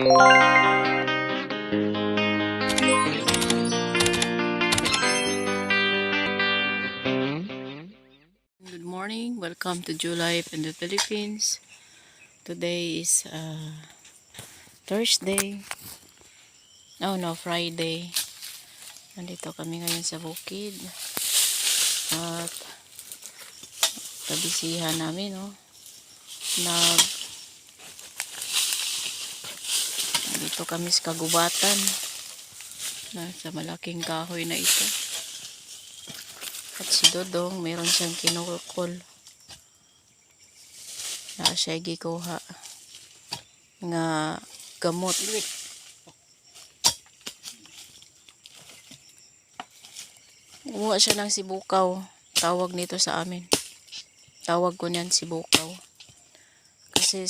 Good morning, welcome to July in the Philippines. Today is Thursday. Oh no, Friday. Nandito kami ngayon sa bukid. At kabisihan namin, no. Nandito kami sa kagubatan. Sa malaking kahoy na ito. At si Dodong, meron siyang kinukul. Na siya gikuha nga gamot. Kumuha siya ng sibukaw. Tawag nito sa amin. Tawag ko niyan sibukaw. Kasi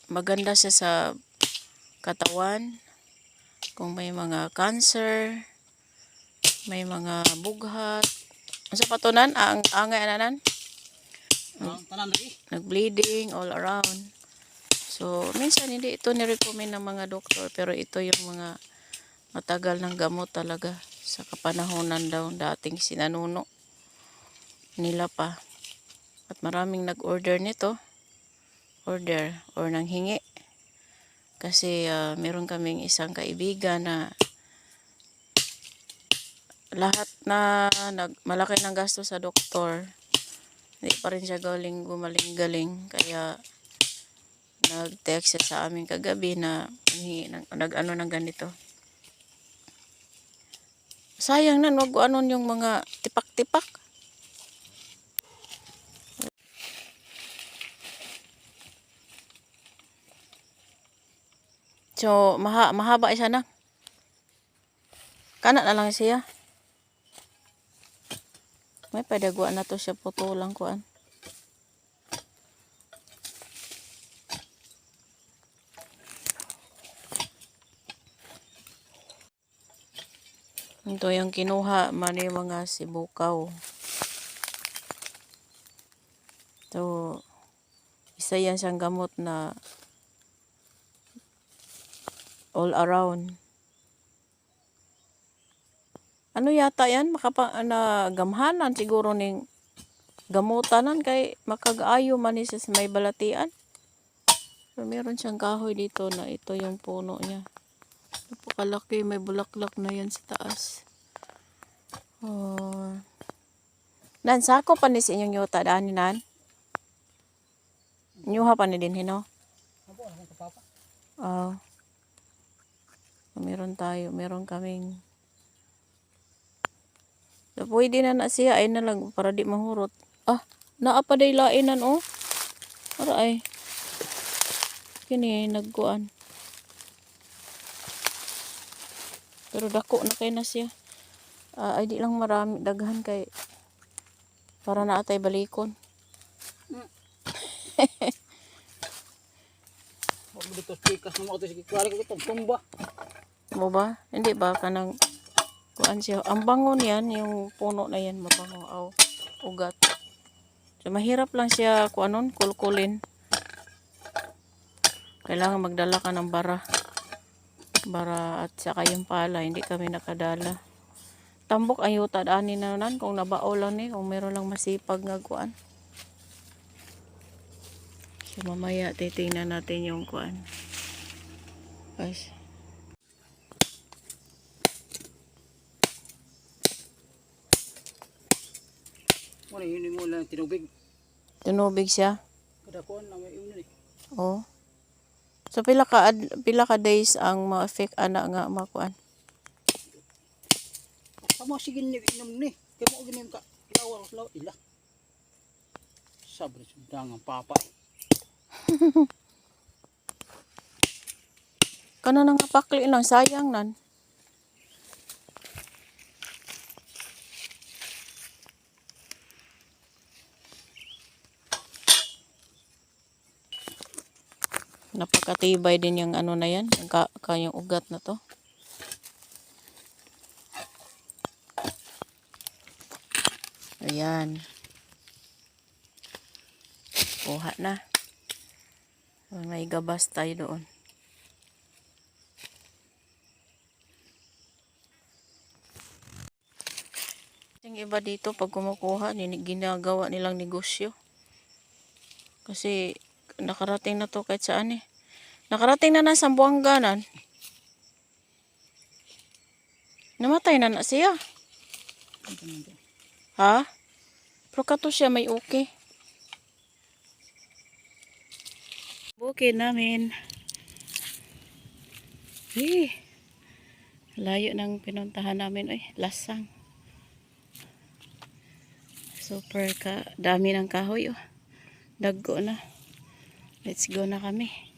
maganda siya sa katawan. Kung may mga cancer, may mga bughat. Sa patunan, ang angay ananan. Nag-bleeding all around. So, minsan hindi ito ni-recommend ng mga doktor, pero ito yung mga matagal ng gamot talaga sa kapanahonan daw dating sinanuno nila pa. At maraming nag-order nito. Order or nanghingi. Kasi meron kaming isang kaibigan na lahat na malaki ng gasto sa doktor, hindi pa rin siya gumaling-galing. Kaya nag-text siya sa amin kagabi na nag-ano ng ganito. Sayang na, wag anon yung mga tipak-tipak. So, mahaba siya na. Kana na lang siya. May padagwa na to siya, putulang kuan. Ito yung kinuha mani mga sibukaw. So, isa yan siyang gamot na all around. Ano yata yan? Gamhanan siguro ning gamutanan kay makag-ayo man ni sa may balatian. So, meron siyang kahoy dito na ito yung puno niya. Napakalaki, may bulaklak na yan sa taas. Oh. Nan, sako pa ni sa inyong yuta daan ni nan? Nyuha pa ni din hino? Oh. Meron kaming. So, pwede na siya, ay na lang para di mahurot. Naa pa day lainan, oh. Para ay. Kini, nagkuan. Pero dako na kay na siya. Ay di lang marami, daghan kay para naatay balikon. Mo ba? Hindi ba kanang kuan siya? Ang bangon yan, yung puno na yan, mabango. Ugat. So, mahirap lang siya kuanon, kulkulin. Kailangan magdala ka ng bara at saka yung pala, hindi kami nakadala. Tambok ang yuta ani na nan kung nabao lang ni, kung meron lang masipag nga kuan. So mamaya titingnan natin yung kuan. Guys. Wala yun mo lang tinubig. Tinubig siya. Kada kuan na may yun ni. Oh. So pila ka days ang ma-affect ana nga makuan. Amo sige ni inom ni. Kay mo ginim ka lawa ila. Sabre sudang ang papa. Kana nang pakli lang sayang nan. Napakatibay din yung ano na yan, yung ugat na to. Ayan. Kuha na. May gabas tayo doon. iba dito pag kumukuha, ginagawa nilang negosyo. Kasi nakarating na to kahit saan eh. Nakarating na sa Buanganan. Namatay na siya. Ha? Pero kato siya may okay. Bukid namin. Layo ng pinuntahan namin. Lasang. Super dami ng kahoy. Daggo na. Let's go na kami.